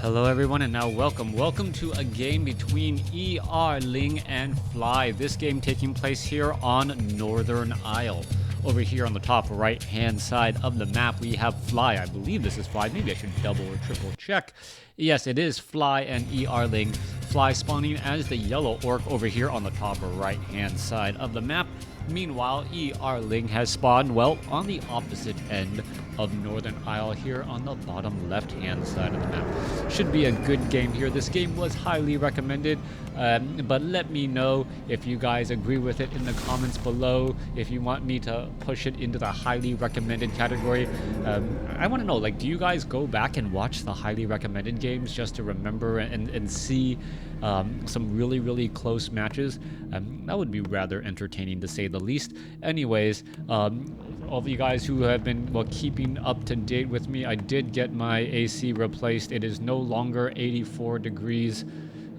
Hello everyone, and now welcome to a game between Ling and Fly. This game taking place here on Northern Isle. Over here on the top right hand side of the map we have Fly. I believe this is Fly. Maybe I should double or triple check. Yes, it is Fly and Ling. Fly spawning as the yellow orc over here on the top right hand side of the map. Meanwhile, Ling has spawned, well, on the opposite end of Northern Isle here on the bottom left-hand side of the map. Should be a good game here. This game was highly recommended, but let me know if you guys agree with it in the comments below. If you want me to push it into the highly recommended category, I want to know, like, do you guys go back and watch the highly recommended games just to remember and see some really close matches? That would be rather entertaining, to say the least. Anyways, all of you guys who have been, well, keeping up to date with me, I did get my AC replaced. It is no longer 84 degrees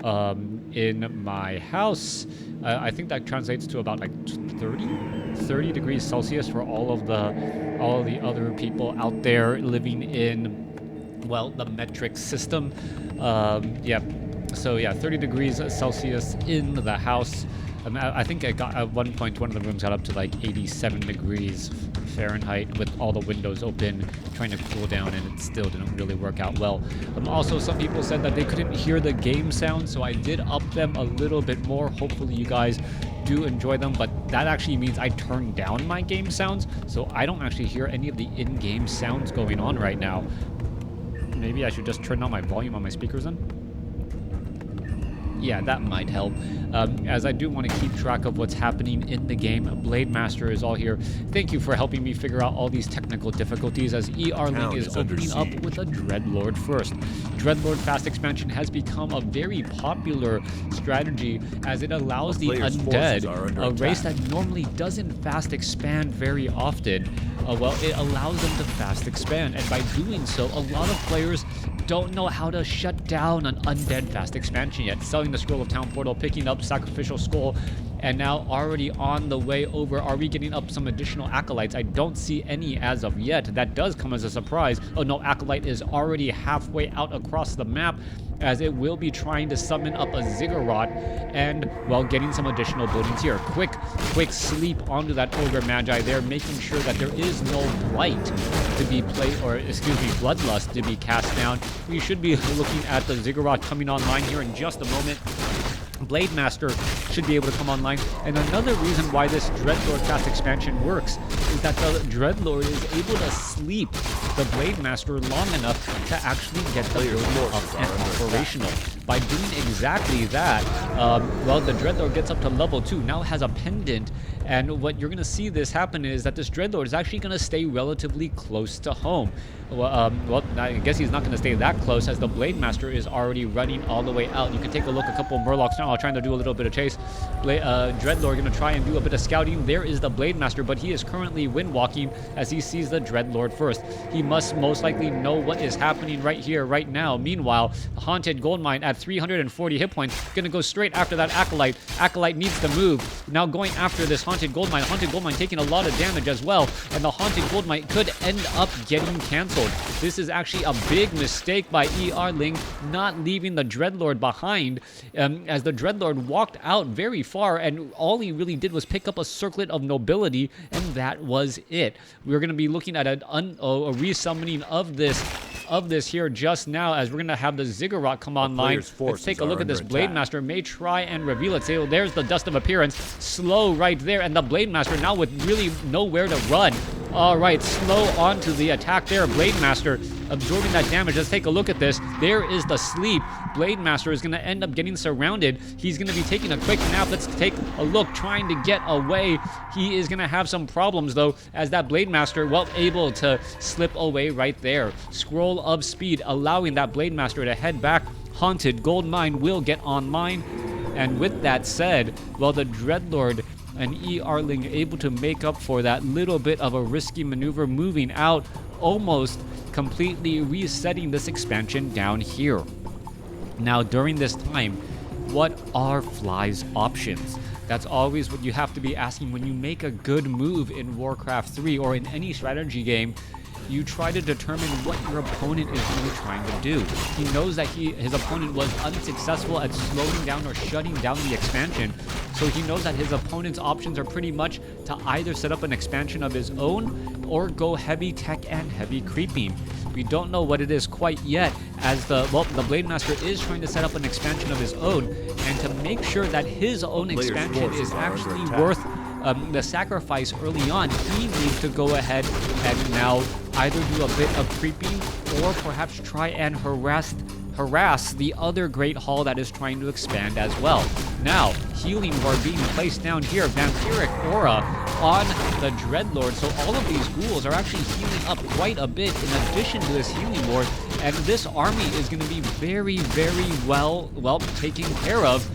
in my house. I think that translates to about like 30 degrees Celsius for all of the other people out there living in, well, the metric system. Yeah. So yeah, 30 degrees Celsius in the house. I think I got at one point, one of the rooms got up to like 87 degrees Fahrenheit with all the windows open, trying to cool down, and it still didn't really work out well. Also, some people said that they couldn't hear the game sound, so I did up them a little bit more. Hopefully you guys do enjoy them, but that actually means I turned down my game sounds, so I don't actually hear any of the in-game sounds going on right now. Maybe I should just turn down my volume on my speakers then? Yeah, that might help, as I do want to keep track of what's happening in the game. Blade Master is all here. Thank you for helping me figure out all these technical difficulties, as Ling is opening up with a Dreadlord first. Dreadlord fast expansion has become a very popular strategy, as it allows the Undead, a race that normally doesn't fast expand very often, well, it allows them to fast expand, and by doing so, a lot of players don't know how to shut down an Undead fast expansion yet. Selling the Scroll of Town Portal, picking up Sacrificial Skull, and now already on the way over. Are we getting up some additional Acolytes? I don't see any as of yet. That does come as a surprise. Oh no, Acolyte is already halfway out across the map, as it will be trying to summon up a Ziggurat and, well, getting some additional buildings here. Quick sleep onto that Ogre Magi there, making sure that there is no Blight to be played, or excuse me, Bloodlust to be cast down. We should be looking at the Ziggurat coming online here in just a moment. Blade Master should be able to come online, and another reason why this Dreadlord fast expansion works is that the Dreadlord is able to sleep the Blade Master long enough to actually get the building up and operational. By doing exactly that, well, the Dreadlord gets up to level 2, now has a pendant, and what you're going to see this happen is that this Dreadlord is actually going to stay relatively close to home. Well, I guess he's not going to stay that close, as the Blade Master is already running all the way out. You can take a look, a couple of Murlocs now trying to do a little bit of chase. Dreadlord going to try and do a bit of scouting. There is the Blade Master, but he is currently wind walking as he sees the Dreadlord first. He must most likely know what is happening right here, right now. Meanwhile, the Haunted Goldmine at 340 hit points, going to go straight after that Acolyte. Acolyte needs to move. Now going after this Haunted Goldmine. Haunted Goldmine taking a lot of damage as well, and the Haunted Goldmine could end up getting cancelled. This is actually a big mistake by Ling, not leaving the Dreadlord behind, as the Dreadlord walked out very far, and all he really did was pick up a Circlet of Nobility, and that was it. We're going to be looking at a resummoning of this here just now, as we're going to have the Ziggurat come online. Let's take a look at this. Blade Master may try and reveal it. So there's the Dust of Appearance. Slow right there, and the Blade Master now with really nowhere to run. All right, slow onto the attack there. Blade Master absorbing that damage. Let's take a look at this. There is the sleep. Blade Master is going to end up getting surrounded. He's going to be taking a quick nap. Let's take a look, trying to get away. He is going to have some problems, though, as that Blade Master, well, able to slip away right there. Scroll of Speed, allowing that Blade Master to head back. Haunted Goldmine will get online. And with that said, well, the Dreadlord and Ling able to make up for that little bit of a risky maneuver, moving out, almost completely resetting this expansion down here. Now, during this time, what are Fly's options? That's always what you have to be asking when you make a good move in WarCraft 3 or in any strategy game. you try to determine what your opponent is really trying to do. He knows that his opponent was unsuccessful at slowing down or shutting down the expansion, so he knows that his opponent's options are pretty much to either set up an expansion of his own or go heavy tech and heavy creeping. We don't know what it is quite yet, as the Blade Master is trying to set up an expansion of his own, and to make sure that his own expansion is actually worth the sacrifice early on, he needs to go ahead and now either do a bit of creeping or perhaps try and harass the other Great Hall that is trying to expand as well. Now, healing ward being placed down here, Vampiric Aura on the Dreadlord, so all of these ghouls are actually healing up quite a bit in addition to this healing ward, and this army is going to be very, very well taken care of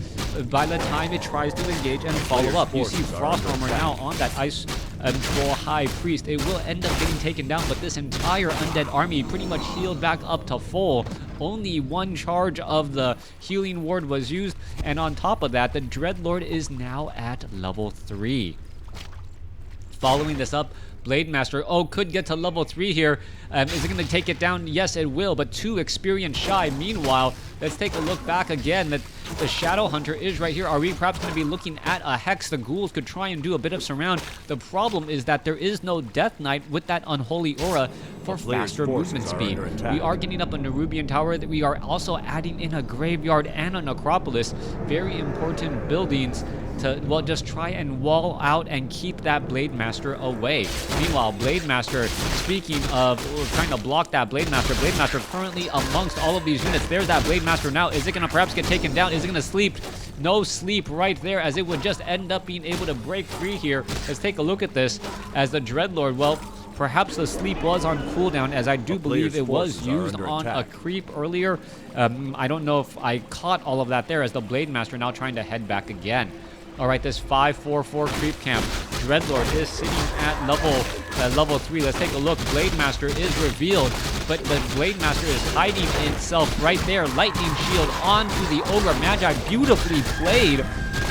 by the time it tries to engage and follow up. You see Frost Armor now on that Ice Troll High Priest. It will end up getting taken down, but this entire Undead army pretty much healed back up to full. Only one charge of the healing ward was used, and on top of that, the Dreadlord is now at level 3. Following this up, Blade Master, could get to level 3 here. Is it going to take it down? Yes, it will, but 2 experience shy. Meanwhile, let's take a look back again. That the Shadow Hunter is right here. Are we perhaps going to be looking at a Hex? The ghouls could try and do a bit of surround. The problem is that there is no Death Knight with that Unholy Aura for faster movement speed. We are getting up a Nerubian Tower. That we are also adding in a Graveyard and a Necropolis. Very important buildings to, well, just try and wall out and keep that Blade Master away. Meanwhile, Blade Master, speaking of trying to block that Blade Master currently amongst all of these units. There's that Blade Master now. Is it going to perhaps get taken down? Is it going to sleep? No sleep right there, as it would just end up being able to break free here. Let's take a look at this, as the Dreadlord, well, perhaps the sleep was on cooldown, as I do believe it was used on a creep earlier. I don't know if I caught all of that there, as the Blade Master now trying to head back again. All right, this 5-4-4 creep camp. Dreadlord is sitting at level 3. Let's take a look. Blade Master is revealed, but the Blade Master is hiding itself right there. Lightning Shield onto the Ogre Magi. Beautifully played.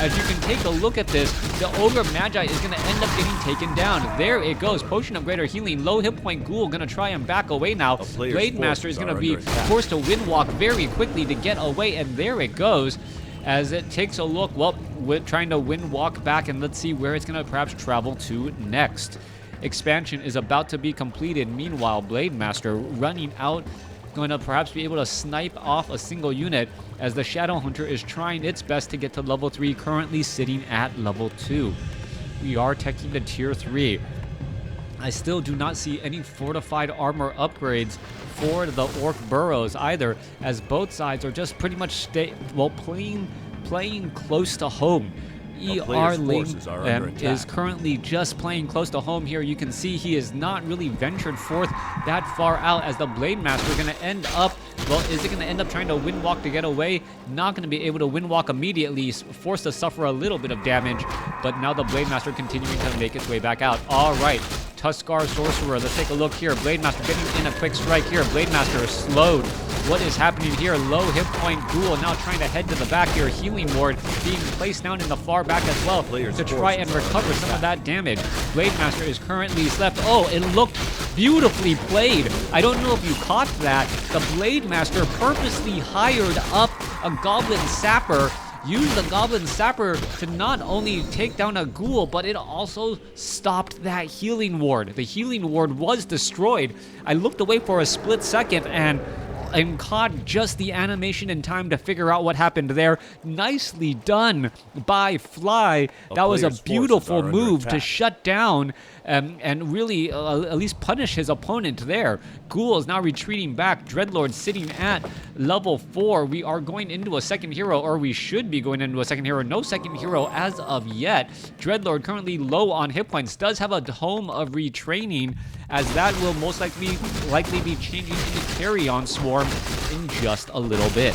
As you can take a look at this, the Ogre Magi is going to end up getting taken down. There it goes. Potion of Greater Healing. Low hit point ghoul going to try and back away now. Blade Master is going to be forced to wind walk very quickly to get away, and there it goes. As it takes a look, well, we're trying to wind walk back, and let's see where it's going to perhaps travel to next. Expansion is about to be completed. Meanwhile, Blade Master running out, going to perhaps be able to snipe off a single unit, as the Shadow Hunter is trying its best to get to level 3, currently sitting at level 2. We are teching to tier 3. I still do not see any fortified armor upgrades for the Orc Burrows either, as both sides are just pretty much playing close to home. Ling is currently just playing close to home here. You can see he is not really ventured forth that far out, as the Blade Master is going to end up, well, is it going to end up trying to wind walk to get away? Not going to be able to wind walk immediately, forced to suffer a little bit of damage, but now the Blade Master continuing to make its way back out. All right, Tuskar Sorcerer, let's take a look here. Blade Master getting in a quick strike here. Blade Master is slowed. What is happening here? Low hit point ghoul now trying to head to the back here. Healing ward being placed down in the far back as well to try and recover some of that damage. Blade Master is currently left. Oh, it looked beautifully played. I don't know if you caught that. The Blade Master purposely hired up a Goblin Sapper, used the Goblin Sapper to not only take down a ghoul, but it also stopped that healing ward. The healing ward was destroyed. I looked away for a split second and caught just the animation in time to figure out what happened there. Nicely done by Fly. That was a beautiful move to shut down and really at least punish his opponent there. Ghoul is now retreating back. Dreadlord sitting at level 4. We are going into a second hero, or we should be going into a second hero. No second hero as of yet. Dreadlord currently low on hit points. Does have a Home of Retraining, as that will most likely be changing into Carry-On Swarm in just a little bit.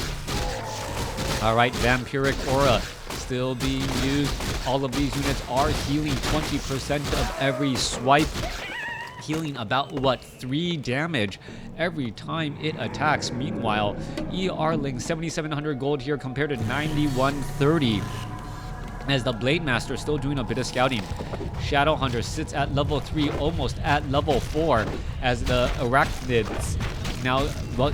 All right, Vampiric Aura still being used. All of these units are healing 20% of every swipe, healing about, what, 3 damage every time it attacks. Meanwhile, Ling 7,700 gold here compared to 9,130. as the Blade Master is still doing a bit of scouting. Shadowhunter sits at level 3, almost at level 4, as the Arachnids now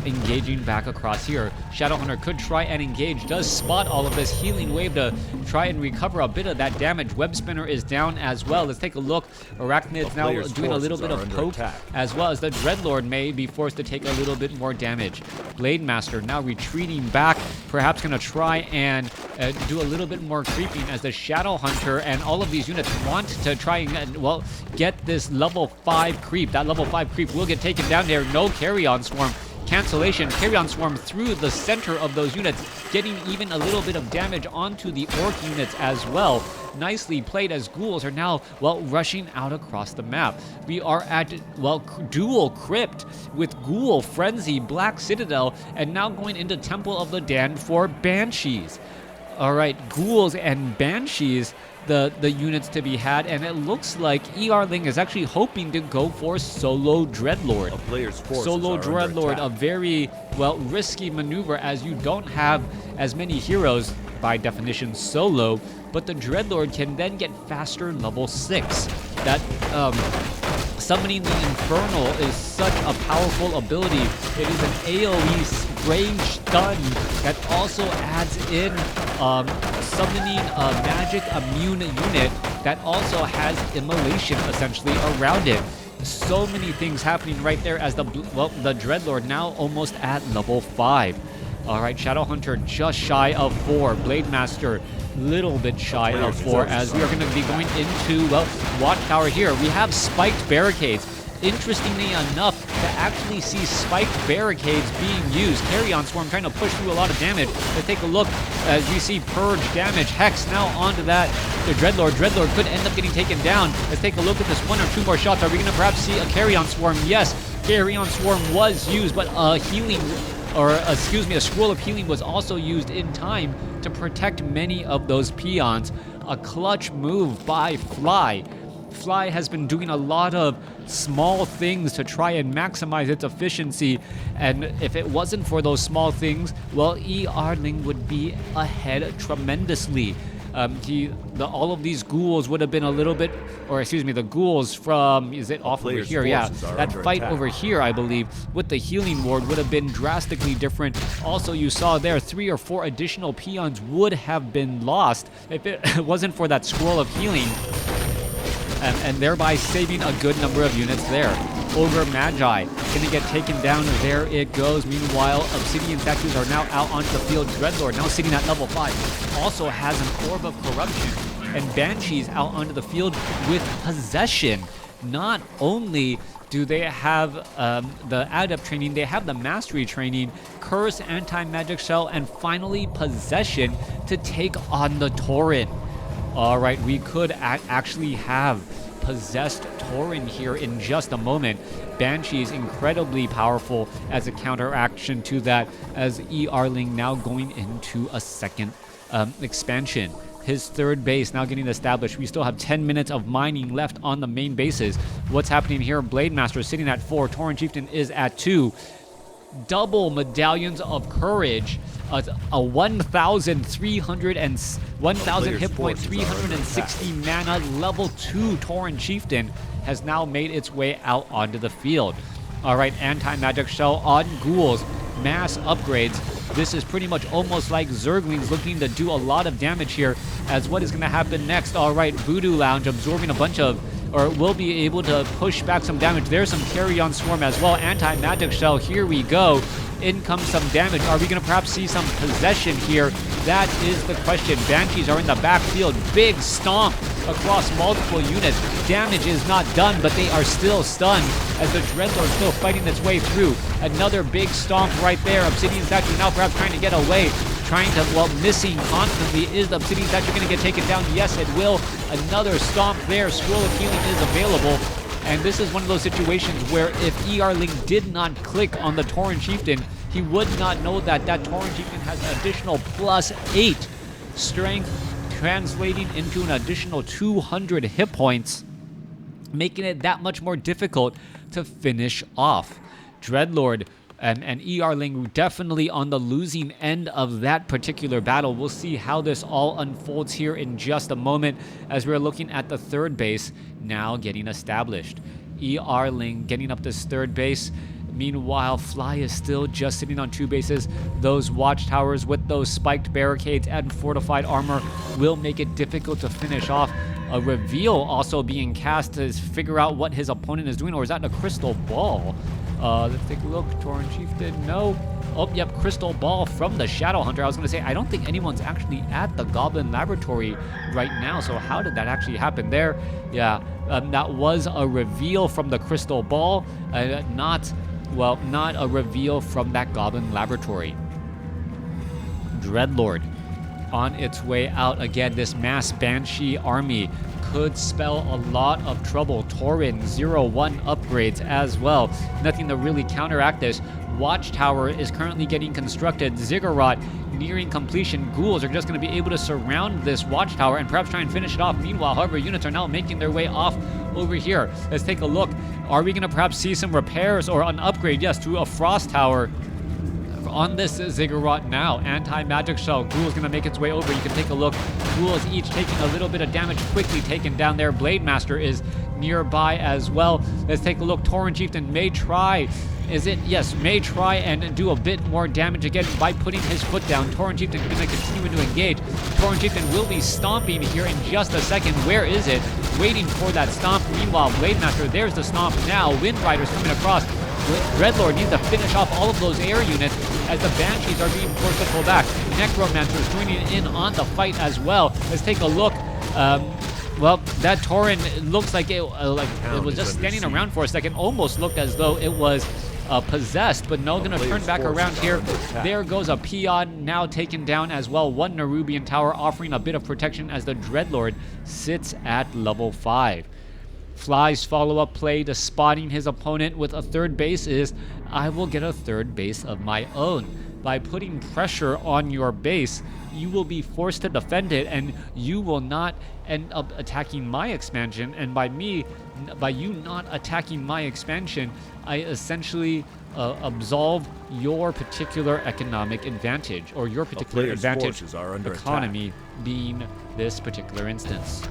engaging back across here. Shadowhunter could try and engage, does spot all of this healing wave to try and recover a bit of that damage. Web Spinner is down as well. Let's take a look. Arachnids now doing a little bit of poke, as well as the Dreadlord may be forced to take a little bit more damage. Blade Master now retreating back, perhaps going to try and do a little bit more creeping, as the Shadowhunter and all of these units want to try and, well, get this level 5 creep. That level 5 creep will get taken down there. No Carrion Swarm. Cancellation. Carrion Swarm through the center of those units, getting even a little bit of damage onto the Orc units as well. Nicely played, as ghouls are now, well, rushing out across the map. We are at, well, dual crypt with Ghoul, Frenzy, Black Citadel, and now going into Temple of the Damned for Banshees. All right, ghouls and banshees, the units to be had, and it looks like ERLing is actually hoping to go for Solo Dreadlord. Solo Dreadlord, a very, well, risky maneuver, as you don't have as many heroes, by definition solo, but the Dreadlord can then get faster level 6. That, summoning the Infernal is such a powerful ability. It is an AoE range stun that also adds in summoning a magic immune unit that also has immolation essentially around it. So many things happening right there, as the Dreadlord now almost at level 5. All right, Shadowhunter just shy of 4. Blade Master little bit shy of 4, as we are going to be going into, well, Watchtower here. We have spiked barricades. Interestingly enough, to actually see spiked barricades being used. Carrion Swarm trying to push through a lot of damage. Let's take a look as we see Purge damage. Hex now onto that. The Dreadlord. Dreadlord could end up getting taken down. Let's take a look at this. 1 or 2 more shots. Are we going to perhaps see a Carrion Swarm? Yes, Carrion Swarm was used, but a healing, or excuse me, a Scroll of Healing was also used in time to protect many of those peons. A clutch move by Fly. Fly has been doing a lot of small things to try and maximize its efficiency, and if it wasn't for those small things, well, ERLing would be ahead tremendously. All of these ghouls would have been a little bit, or excuse me, the ghouls from, is it off over here? Yeah, that fight over here, I believe, with the healing ward would have been drastically different. Also, you saw there 3 or 4 additional peons would have been lost if it wasn't for that Scroll of Healing, and thereby saving a good number of units there. Ogre Magi gonna get taken down. There it goes. Meanwhile, Obsidian statues are now out onto the field. Dreadlord now sitting at level 5 also has an Orb of Corruption, and Banshees out onto the field with Possession. Not only do they have the Adept training, they have the Mastery training, Curse, Anti-Magic Shell, and finally Possession to take on the Tauren. All right, we could actually have possessed Tauren here in just a moment. Banshee is incredibly powerful as a counteraction to that, as ERLing now going into a second expansion. His third base now getting established. We still have 10 minutes of mining left on the main bases. What's happening here? Blade Master sitting at 4. Tauren Chieftain is at 2. Double Medallions of Courage, a 1,000 hit point, 360 mana, level 2 Tauren Chieftain has now made its way out onto the field. All right, Anti-Magic Shell on ghouls, mass upgrades. This is pretty much almost like Zerglings looking to do a lot of damage here, as what is going to happen next? All right, Voodoo Lounge absorbing a bunch of, or will be able to push back some damage. There's some Carrion Swarm as well. Anti-Magic Shell, here we go. In comes some damage. Are we going to perhaps see some Possession here? That is the question. Banshees are in the backfield. Big stomp across multiple units. Damage is not done, but they are still stunned as the Dreadlord is still fighting its way through. Another big stomp right there. Obsidian statue now perhaps trying to get away. Trying to, well, missing constantly. Is the Obsidian statue going to get taken down? Yes, it will. Another stomp there. Scroll of Healing is available. And this is one of those situations where if ERLing did not click on the Tauren Chieftain, he would not know that that Tauren Chieftain has an additional +8 strength, translating into an additional 200 hit points, making it that much more difficult to finish off. Dreadlord And ER-Ling definitely on the losing end of that particular battle. We'll see how this all unfolds here in just a moment as we're looking at the third base now getting established. ER-Ling getting up this third base. Meanwhile, Fly is still just sitting on 2 bases. Those watchtowers with those spiked barricades and fortified armor will make it difficult to finish off. A reveal also being cast to figure out what his opponent is doing, or is that a crystal ball? Let's take a look. Tauren Chieftain, no. Oh, yep, crystal ball from the Shadow Hunter. I was going to say, I don't think anyone's actually at the Goblin Laboratory right now, so how did that actually happen there? Yeah, that was a reveal from the crystal ball, not a reveal from that Goblin Laboratory. Dreadlord on its way out again. This mass Banshee army could spell a lot of trouble. Tauren 0-1 upgrades as well. Nothing to really counteract this. Watchtower is currently getting constructed. Ziggurat nearing completion. Ghouls are just going to be able to surround this watchtower and perhaps try and finish it off. Meanwhile, however, units are now making their way off over here. Let's take a look. Are we going to perhaps see some repairs or an upgrade? Yes, to a frost tower on this Ziggurat now. Anti-magic shell. Ghoul is going to make its way over. You can take a look. Ghoul is each taking a little bit of damage, quickly taken down there. Blade Master is nearby as well. Let's take a look. Tauren Chieftain may try. Is it? Yes, may try and do a bit more damage again by putting his foot down. Tauren Chieftain is going to continue to engage. Tauren Chieftain will be stomping here in just a second. Where is it? Waiting for that stomp. Meanwhile, Blade Master, there's the stomp now. Wind Riders coming across. Dreadlord needs to finish off all of those air units as the Banshees are being forced to pull back. Necromancers joining in on the fight as well. Let's take a look. Well, that Tauren looks like it was just standing around for a second. Almost looked as though it was possessed, but no, gonna turn back around here. There goes a Peon now taken down as well. One Nerubian tower offering a bit of protection as the Dreadlord sits at level 5. Fly's follow-up play to spotting his opponent with a third base is, I will get a third base of my own. By putting pressure on your base, you will be forced to defend it, and you will not end up attacking my expansion. And by you not attacking my expansion, I essentially absolve your particular economic advantage, or your particular advantage economy being this particular instance.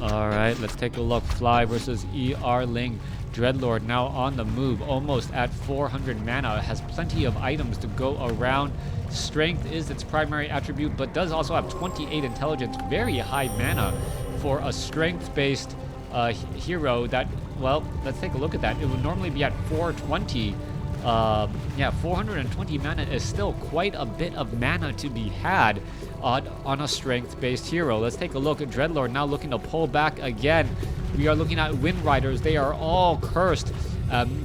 Alright, let's take a look. Fly versus ER-Ling. Dreadlord now on the move, almost at 400 mana, has plenty of items to go around. Strength is its primary attribute, but does also have 28 intelligence, very high mana for a strength-based hero that, well, let's take a look at that. It would normally be at 420. Yeah, 420 mana is still quite a bit of mana to be had on a strength-based hero. Let's take a look at Dreadlord now looking to pull back again. We are looking at Wind Riders. They are all cursed,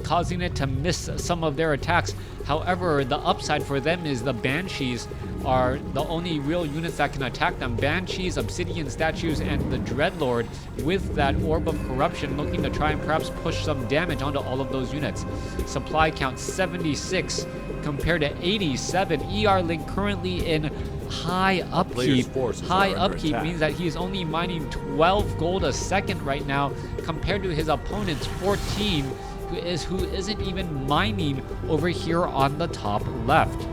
causing it to miss some of their attacks. However, the upside for them is the Banshees are the only real units that can attack them. Banshees, Obsidian Statues, and the Dreadlord with that Orb of Corruption looking to try and perhaps push some damage onto all of those units. Supply count 76 compared to 87. ER-Ling currently in high upkeep. High upkeep means that he's only mining 12 gold a second right now compared to his opponent's 14, who isn't even mining over here on the top left.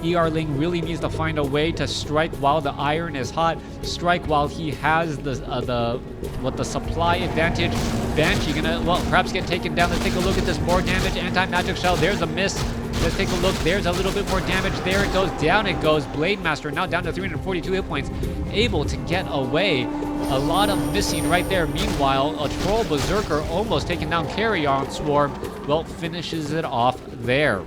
ER-Ling really needs to find a way to strike while the iron is hot, strike while he has the supply advantage. Banshee gonna, well, perhaps get taken down. Let's take a look at this. More damage. Anti-magic shell. There's a miss. Let's take a look. There's a little bit more damage. There it goes. Down it goes. Blade Master now down to 342 hit points. Able to get away. A lot of missing right there. Meanwhile, a Troll Berserker almost taking down Carrion Swarm. Well, finishes it off there.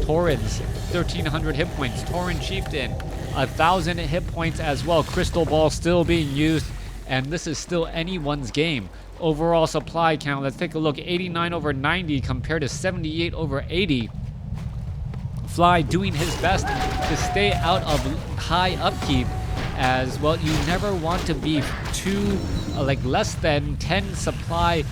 Tauren's 1,300 hit points. Tauren Chieftain, 1,000 hit points as well. Crystal Ball still being used, and this is still anyone's game. Overall supply count, let's take a look. 89 over 90 compared to 78 over 80. Fly doing his best to stay out of high upkeep, as well. You never want to be too, less than 10 supply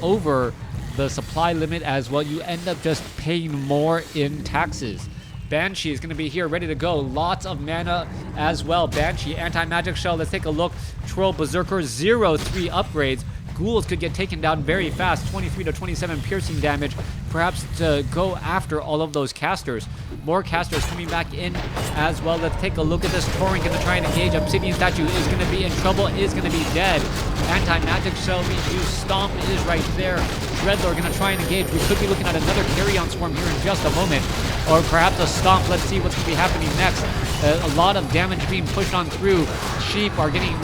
over the supply limit as well. You end up just paying more in taxes. Banshee is going to be here ready to go. Lots of mana as well. Banshee, anti-magic shell. Let's take a look. Troll Berserker, 0-3 upgrades. ghouls could get taken down very fast. 23 to 27 piercing damage, perhaps to go after all of those casters. More casters coming back in as well. Let's take a look at this. Torrent going to try and engage. Obsidian Statue is going to be in trouble, is going to be dead. Anti-magic shell being used. Stomp is right there. Dreadlord going to try and engage. We could be looking at another carry-on swarm here in just a moment. Or perhaps a stomp. Let's see what's going to be happening next. A lot of damage being pushed on through. Sheep are getting,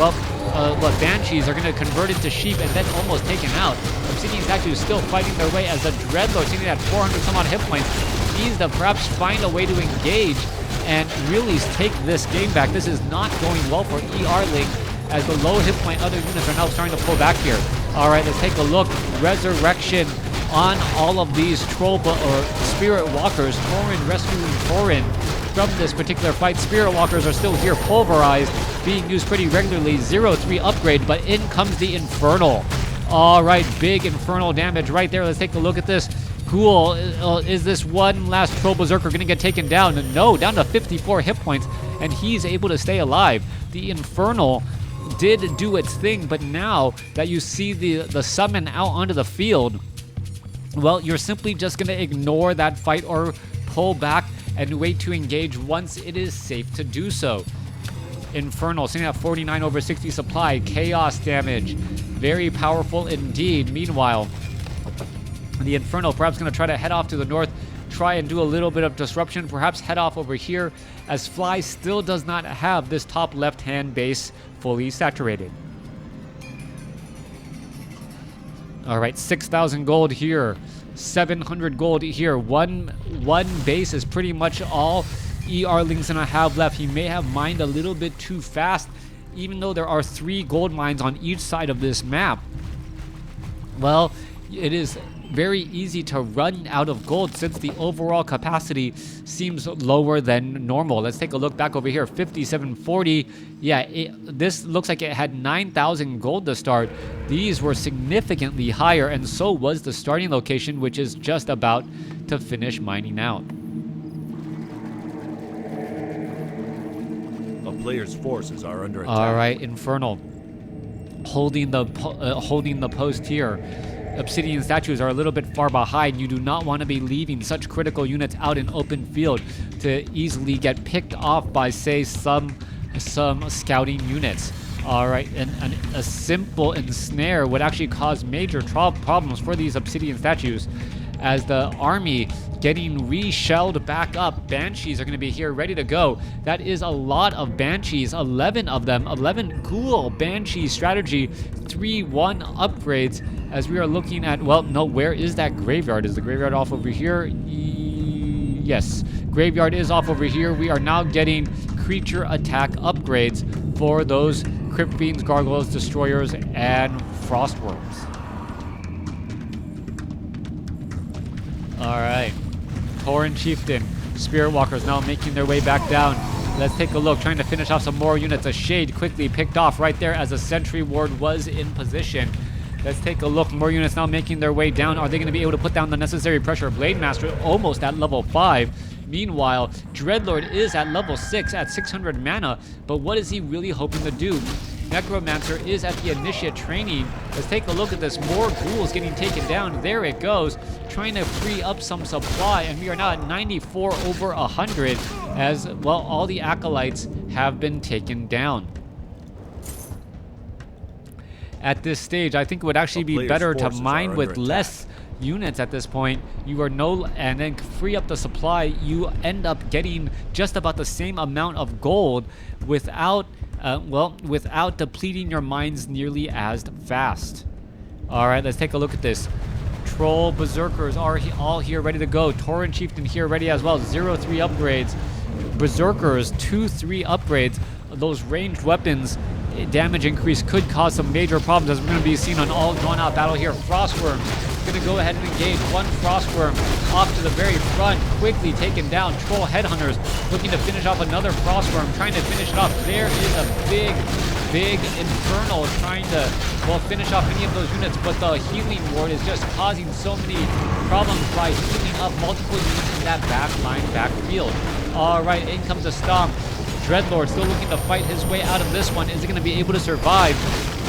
Banshees are going to convert into sheep and then almost taken out. Obsidian Statue is still fighting their way as the Dreadlord, sitting at 400 some odd hit points, needs to perhaps find a way to engage and really take this game back. This is not going well for ER-Ling as the low hit point other units are now starting to pull back here. All right, let's take a look. Resurrection on all of these or Spirit Walkers. Torin rescuing Torin from this particular fight. Spirit Walkers are still here, pulverized, being used pretty regularly. 0-3 upgrade, but in comes the Infernal. All right, big Infernal damage right there. Let's take a look at this. Ghoul, is this one last Troll Berserker going to get taken down? No, down to 54 hit points, and he's able to stay alive. The Infernal did do its thing, but now that you see the summon out onto the field, well, you're simply just going to ignore that fight or pull back and wait to engage once it is safe to do so. Infernal sitting at 49 over 60 supply. Chaos damage. Very powerful indeed. Meanwhile, the Infernal perhaps going to try to head off to the north, try and do a little bit of disruption, perhaps head off over here, as Fly still does not have this top left-hand base fully saturated. All right, 6,000 gold here, 700 gold here. One base is pretty much all ER-Ling's gonna have left. He may have mined a little bit too fast, even though there are 3 gold mines on each side of this map. Well, it is very easy to run out of gold since the overall capacity seems lower than normal. Let's take a look back over here. 5740. Yeah, this looks like it had 9,000 gold to start. These were significantly higher, and so was the starting location, which is just about to finish mining out. A player's forces are under attack. All right, Infernal holding the post here. Obsidian Statues are a little bit far behind. You do not want to be leaving such critical units out in open field to easily get picked off by, say, some scouting units. All right, and a simple ensnare would actually cause major problems for these Obsidian Statues, as the army getting re-shelled back up. Banshees are going to be here ready to go. That is a lot of Banshees, 11 of them, 11 Ghoul Banshee strategy, 3-1 upgrades, as we are looking at, well, no, where is that graveyard? Is the graveyard off over here? Yes, graveyard is off over here. We are now getting creature attack upgrades for those Crypt Fiends, Gargoyles, Destroyers, and Frostworms. All right, Tauren Chieftain, Spirit Walkers now making their way back down. Let's take a look, trying to finish off some more units. A Shade quickly picked off right there as a Sentry Ward was in position. Let's take a look, more units now making their way down. Are they going to be able to put down the necessary pressure? Blade Master almost at level 5. Meanwhile, Dreadlord is at level 6 at 600 mana, but what is he really hoping to do? Necromancer is at the initiate training. Let's take a look at this. More ghouls getting taken down. There it goes. Trying to free up some supply, and we are now at 94 over 100 as, well, all the acolytes have been taken down. At this stage, I think it would actually be better to mine with less units at this point. You are and then free up the supply. You end up getting just about the same amount of gold without without depleting your mines nearly as fast. All right, let's take a look at this. Troll Berserkers are all here ready to go. Tauren Chieftain here ready as well. 0-3 upgrades. Berserkers 2-3 upgrades. Those ranged weapons damage increase could cause some major problems, as we're going to be seeing an all drawn out battle here. Frostworm going to go ahead and engage. One Frostworm off to the very front, quickly taken down. Troll Headhunters looking to finish off another Frostworm, trying to finish it off. There is a big Infernal trying to, well, finish off any of those units, but the Healing Ward is just causing so many problems by healing up multiple units in that backfield. All right, in comes a Stomp. Dreadlord still looking to fight his way out of this one. Is he going to be able to survive?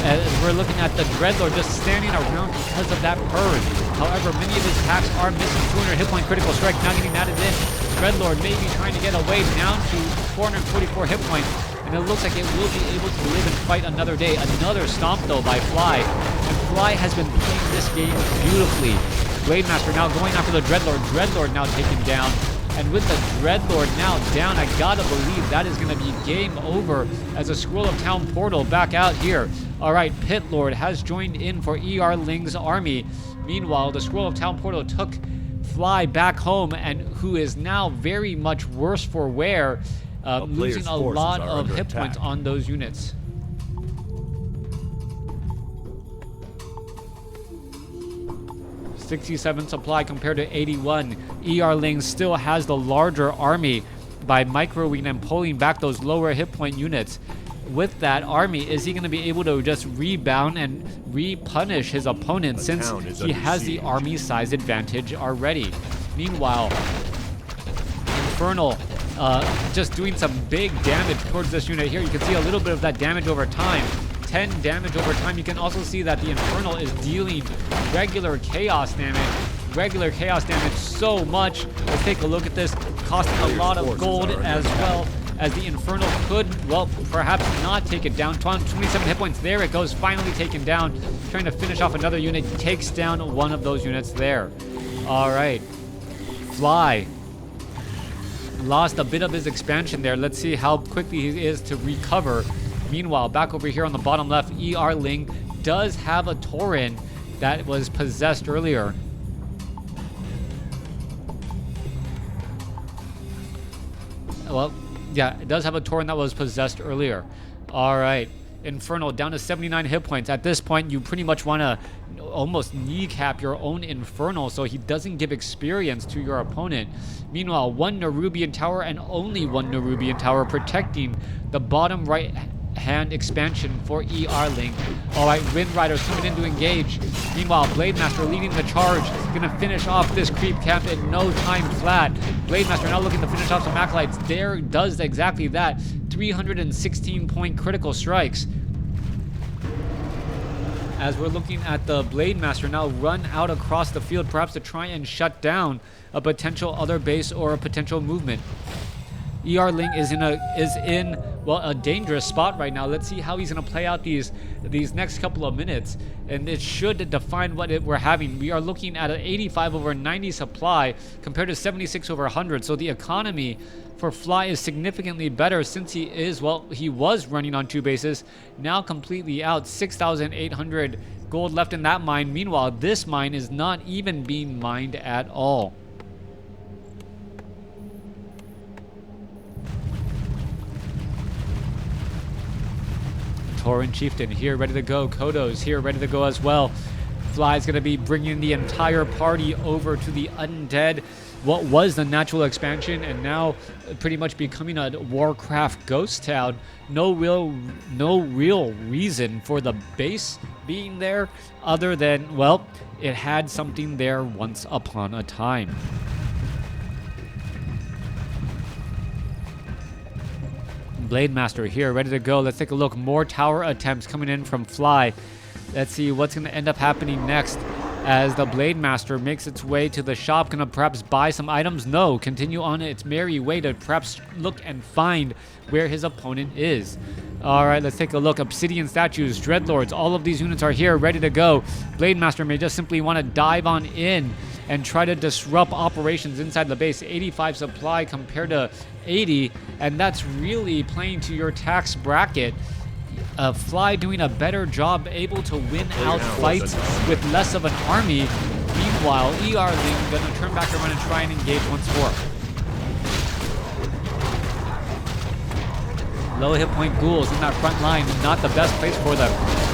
as we're looking at the Dreadlord just standing around because of that purge. However, many of his attacks are missing. 200 hit point critical strike, now getting added in. Dreadlord may be trying to get away down to 444 hit points, and it looks like it will be able to live and fight another day. Another stomp though by Fly, and Fly has been playing this game beautifully. Blade Master now going after the Dreadlord. Dreadlord now taken down. And with the Dreadlord now down, I gotta believe that is gonna be game over as a Scroll of Town portal back out here. All right, Pit Lord has joined in for ER Ling's army. Meanwhile, the Scroll of Town portal took Fly back home, and who is now very much worse for wear, losing a lot of hit points on those units. .67 supply compared to 81. ER Ling still has the larger army by microwing and pulling back those lower hit point units. With that army, is he going to be able to just rebound and repunish his opponent since he has the army size advantage already? Meanwhile, Infernal just doing some big damage towards this unit here. You can see a little bit of that damage over time. 10 damage over time. You can also see that the Infernal is dealing regular chaos damage so much. Let's take a look at this, costing a lot of gold as well, as the Infernal could, well, perhaps not take it down. 27 hit points. There it goes, finally taken down. Trying to finish off another unit, takes down one of those units there. All right, Fly lost a bit of his expansion there. Let's see how quickly he is to recover. Meanwhile, back over here on the bottom left, ER Ling does have a Tauren that was possessed earlier. Well, yeah, it does have a Tauren that was possessed earlier. All right, Infernal down to 79 hit points. At this point, you pretty much want to almost kneecap your own Infernal so he doesn't give experience to your opponent. Meanwhile, one Nerubian Tower and only one Nerubian Tower protecting the bottom right hand expansion for ER Ling. All right, Wind Riders coming in to engage. Meanwhile, Blade Master leading the charge, gonna finish off this creep camp in no time flat. Blade Master now looking to finish off some acolytes. There does exactly that. 316 point critical strikes. As we're looking at the Blade Master now run out across the field, perhaps to try and shut down a potential other base or a potential movement. ER Ling is in well, a dangerous spot right now. Let's see how he's going to play out these next couple of minutes, and it should define what we're having. We are looking at an 85 over 90 supply compared to 76 over 100, so the economy for Fly is significantly better since he was running on 2 bases, now completely out. 6,800 gold left in that mine. Meanwhile, this mine is not even being mined at all. Tauren Chieftain here, ready to go. Kodo's here, ready to go as well. Fly's going to be bringing the entire party over to the Undead, what was the natural expansion, and now pretty much becoming a WarCraft ghost town. No real reason for the base being there other than, well, it had something there once upon a time. Blade Master here, ready to go. Let's take a look. More tower attempts coming in from Fly. Let's see what's going to end up happening next as the Blade Master makes its way to the shop. Going to perhaps buy some items? No. Continue on its merry way to perhaps look and find where his opponent is. All right, let's take a look. Obsidian statues, Dreadlords, all of these units are here, ready to go. Blade Master may just simply want to dive on in and try to disrupt operations inside the base. 85 supply compared to 80, and that's really playing to your tax bracket. Fly doing a better job, able to win out fights with less of an army. Meanwhile, ER Ling gonna turn back around and try and engage once more. Low hit point ghouls in that front line, not the best place for them.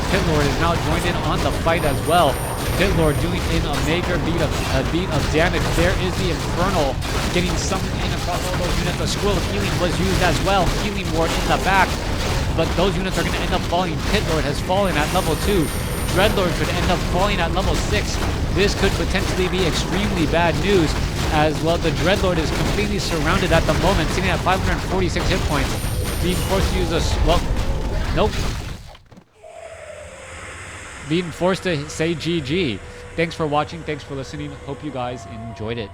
Pit Lord is now joined in on the fight as well. Pit Lord doing in a major beat of damage. There is the Infernal getting summoned in across all those units. The Scroll of Healing was used as well. Healing Ward in the back, but those units are going to end up falling. Pit Lord has fallen at level 2. Dreadlord could end up falling at level 6. This could potentially be extremely bad news, as well the Dreadlord is completely surrounded at the moment, sitting at 546 hit points, being forced to use a, well, nope. being forced to say GG. Thanks for watching. Thanks for listening. Hope you guys enjoyed it.